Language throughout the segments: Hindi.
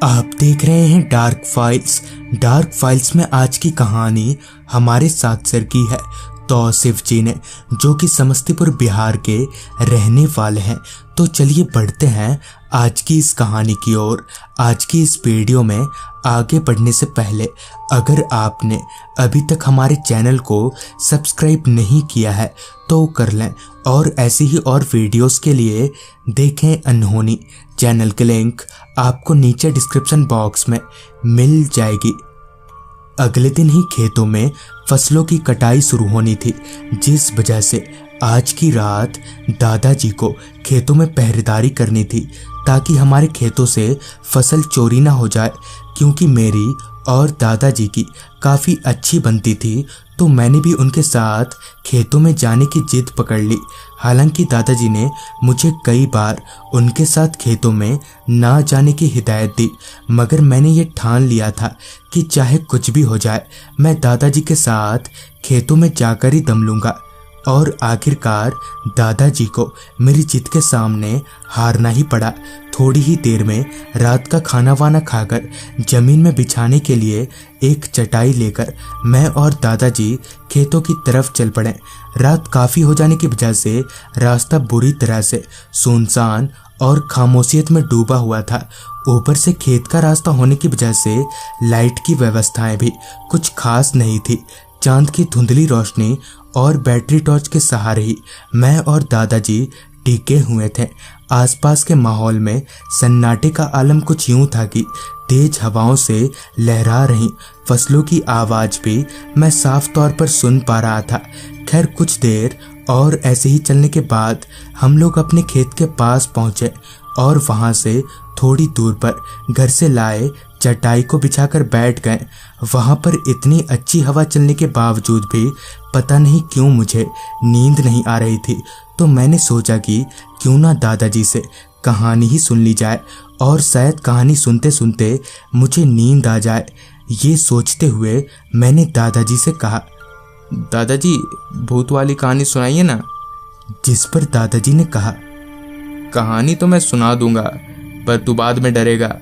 आप देख रहे हैं डार्क फाइल्स। डार्क फाइल्स में आज की कहानी हमारे साथ सर की है तौसीफ जी ने, जो कि समस्तीपुर बिहार के रहने वाले हैं। तो चलिए बढ़ते हैं आज की इस कहानी की ओर। आज की इस वीडियो में आगे बढ़ने से पहले अगर आपने अभी तक हमारे चैनल को सब्सक्राइब नहीं किया है तो कर लें, और ऐसी ही और वीडियोस के लिए देखें अनहोनी। चैनल के लिंक आपको नीचे डिस्क्रिप्शन बॉक्स में मिल जाएगी। अगले दिन ही खेतों में फसलों की कटाई शुरू होनी थी, जिस वजह से आज की रात दादाजी को खेतों में पहरेदारी करनी थी ताकि हमारे खेतों से फसल चोरी ना हो जाए। क्योंकि मेरी और दादाजी की काफ़ी अच्छी बनती थी, तो मैंने भी उनके साथ खेतों में जाने की जिद पकड़ ली। हालांकि दादाजी ने मुझे कई बार उनके साथ खेतों में ना जाने की हिदायत दी, मगर मैंने ये ठान लिया था कि चाहे कुछ भी हो जाए मैं दादाजी के साथ खेतों में जाकर ही दम लूँगा। और आखिरकार दादाजी को मेरी जिद के सामने हारना ही पड़ा। थोड़ी ही देर में रात का खाना वाना खाकर जमीन में बिछाने के लिए एक चटाई लेकर मैं और दादाजी खेतों की तरफ चल पड़े। रात काफ़ी हो जाने की वजह से रास्ता बुरी तरह से सुनसान और खामोशियत में डूबा हुआ था। ऊपर से खेत का रास्ता होने की वजह से लाइट की व्यवस्थाएं भी कुछ खास नहीं थी। चांद की धुंधली रोशनी और बैटरी टॉर्च के सहारे ही मैं और दादाजी टिके हुए थे। आसपास के माहौल में सन्नाटे का आलम कुछ यूं था कि तेज हवाओं से लहरा रही फसलों की आवाज़ भी मैं साफ तौर पर सुन पा रहा था। खैर कुछ देर और ऐसे ही चलने के बाद हम लोग अपने खेत के पास पहुंचे और वहां से थोड़ी दूर पर घर से लाए चटाई को बिछाकर बैठ गए। वहां पर इतनी अच्छी हवा चलने के बावजूद भी पता नहीं क्यों मुझे नींद नहीं आ रही थी। तो मैंने सोचा कि क्यों ना दादाजी से कहानी ही सुन ली जाए, और शायद कहानी सुनते सुनते मुझे नींद आ जाए। ये सोचते हुए मैंने दादाजी से कहा, दादाजी भूत वाली कहानी सुनाइए ना। जिस पर दादाजी ने कहा, कहानी तो मैं सुना दूंगा पर तू बाद में डरेगा।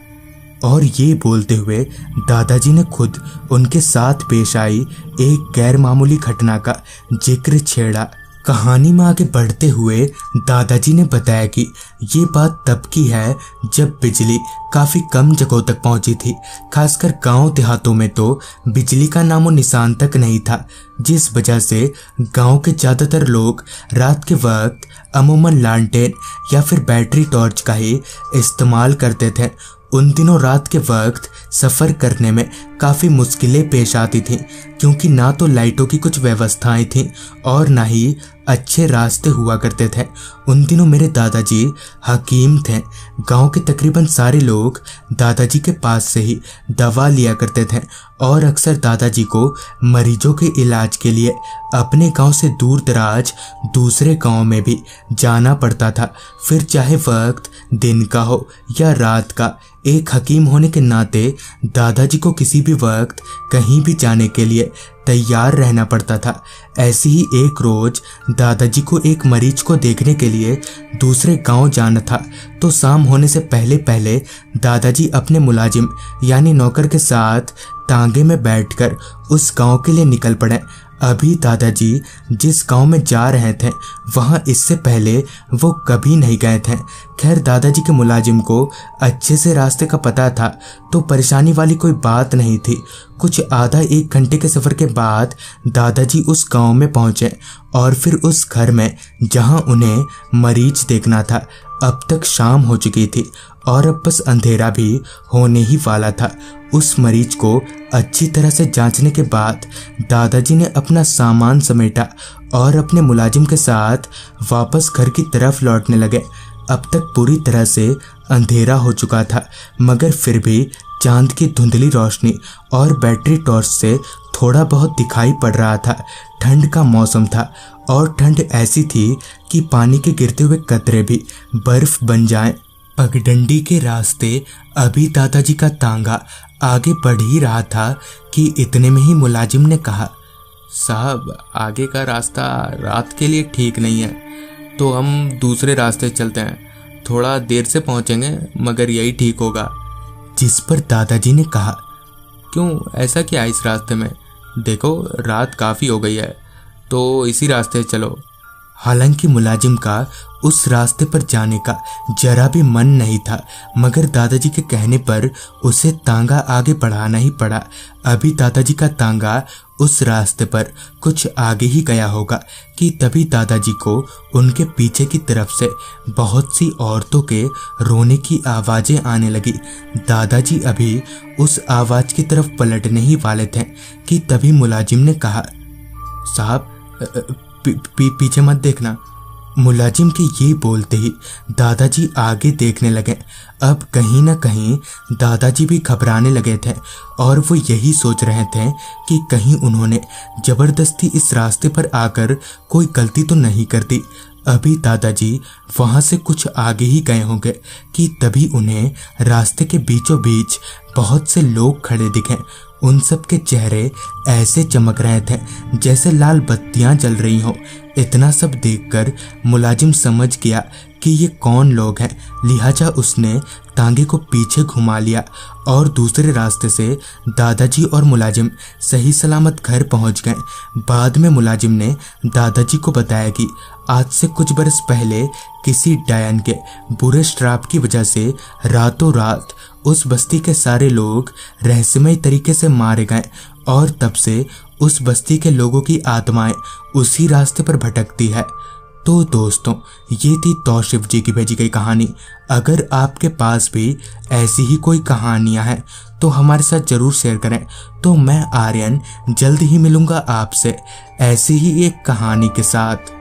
और ये बोलते हुए दादाजी ने खुद उनके साथ पेश आई एक गैर मामूली घटना का जिक्र छेड़ा। कहानी में आगे बढ़ते हुए दादाजी ने बताया कि ये बात तब की है जब बिजली काफ़ी कम जगहों तक पहुंची थी। खासकर गांव देहातों में तो बिजली का नामो निशान तक नहीं था, जिस वजह से गांव के ज़्यादातर लोग रात के वक्त अमूमन लालटेन या फिर बैटरी टॉर्च का ही इस्तेमाल करते थे। उन दिनों रात के वक्त सफ़र करने में काफ़ी मुश्किलें पेश आती थीं, क्योंकि ना तो लाइटों की कुछ व्यवस्थाएं थीं और ना ही अच्छे रास्ते हुआ करते थे। उन दिनों मेरे दादाजी हकीम थे। गांव के तकरीबन सारे लोग दादाजी के पास से ही दवा लिया करते थे, और अक्सर दादाजी को मरीजों के इलाज के लिए अपने गांव से दूर दराज दूसरे गांव में भी जाना पड़ता था। फिर चाहे वक्त दिन का हो या रात का, एक हकीम होने के नाते दादाजी को किसी भी वक्त कहीं भी जाने के लिए तैयार रहना पड़ता था। ऐसे ही एक रोज दादाजी को एक मरीज को देखने के लिए दूसरे गांव जाना था। तो शाम होने से पहले पहले दादाजी अपने मुलाजिम यानी नौकर के साथ तांगे में बैठकर उस गांव के लिए निकल पड़े। अभी दादाजी जिस गांव में जा रहे थे वहां इससे पहले वो कभी नहीं गए थे। खैर दादाजी के मुलाजिम को अच्छे से रास्ते का पता था, तो परेशानी वाली कोई बात नहीं थी। कुछ आधा एक घंटे के सफ़र के बाद दादाजी उस गांव में पहुंचे, और फिर उस घर में जहां उन्हें मरीज देखना था अब तक शाम हो चुकी थी और अब बस अंधेरा भी होने ही वाला था। उस मरीज को अच्छी तरह से जांचने के बाद दादाजी ने अपना सामान समेटा और अपने मुलाजिम के साथ वापस घर की तरफ लौटने लगे। अब तक पूरी तरह से अंधेरा हो चुका था, मगर फिर भी चांद की धुंधली रोशनी और बैटरी टॉर्च से थोड़ा बहुत दिखाई पड़ रहा था। ठंड का मौसम था, और ठंड ऐसी थी कि पानी के गिरते हुए कतरे भी बर्फ बन जाएं। पगडंडी के रास्ते अभी दादाजी का तांगा आगे बढ़ ही रहा था कि इतने में ही मुलाजिम ने कहा, साहब आगे का रास्ता रात के लिए ठीक नहीं है, तो हम दूसरे रास्ते चलते हैं। थोड़ा देर से पहुंचेंगे मगर यही ठीक होगा। जिस पर दादाजी ने कहा, क्यों, ऐसा क्या है इस रास्ते में? देखो रात काफ़ी हो गई है, तो इसी रास्ते चलो। हालांकि मुलाजिम का उस रास्ते पर जाने का जरा भी मन नहीं था, मगर दादाजी के कहने पर उसे तांगा आगे बढ़ाना ही पड़ा। अभी दादाजी का तांगा उस रास्ते पर कुछ आगे ही गया होगा कि तभी दादाजी को उनके पीछे की तरफ से बहुत सी औरतों के रोने की आवाजें आने लगी। दादाजी अभी उस आवाज की तरफ पलटने ही वाले थे कि तभी मुलाजिम ने कहा, साहब पीछे मत देखना। मुलाजिम के ये बोलते ही दादाजी आगे देखने लगे। अब कहीं ना कहीं दादाजी भी घबराने लगे थे और वो यही सोच रहे थे कि कहीं उन्होंने जबरदस्ती इस रास्ते पर आकर कोई गलती तो नहीं कर दी। अभी दादाजी वहां से कुछ आगे ही गए होंगे कि तभी उन्हें रास्ते के बीचों बीच बहुत से लोग खड़े दिखे। उन सब के चेहरे ऐसे चमक रहे थे जैसे लाल बत्तियां जल रही हों। इतना सब देखकर मुलाजिम समझ गया कि ये कौन लोग हैं, लिहाजा उसने तांगे को पीछे घुमा लिया और दूसरे रास्ते से दादाजी और मुलाजिम सही सलामत घर पहुंच गए। बाद में मुलाजिम ने दादाजी को बताया कि आज से कुछ बरस पहले किसी डायन के बुरे श्राप की वजह से रातों रात उस बस्ती के सारे लोग रहस्यमय तरीके से मारे गए और तब से उस बस्ती के लोगों की आत्माएं उसी रास्ते पर भटकती है। तो दोस्तों, ये थी तौशिफ जी की भेजी गई कहानी। अगर आपके पास भी ऐसी ही कोई कहानियां हैं तो हमारे साथ जरूर शेयर करें। तो मैं आर्यन जल्द ही मिलूंगा आपसे ऐसी ही एक कहानी के साथ।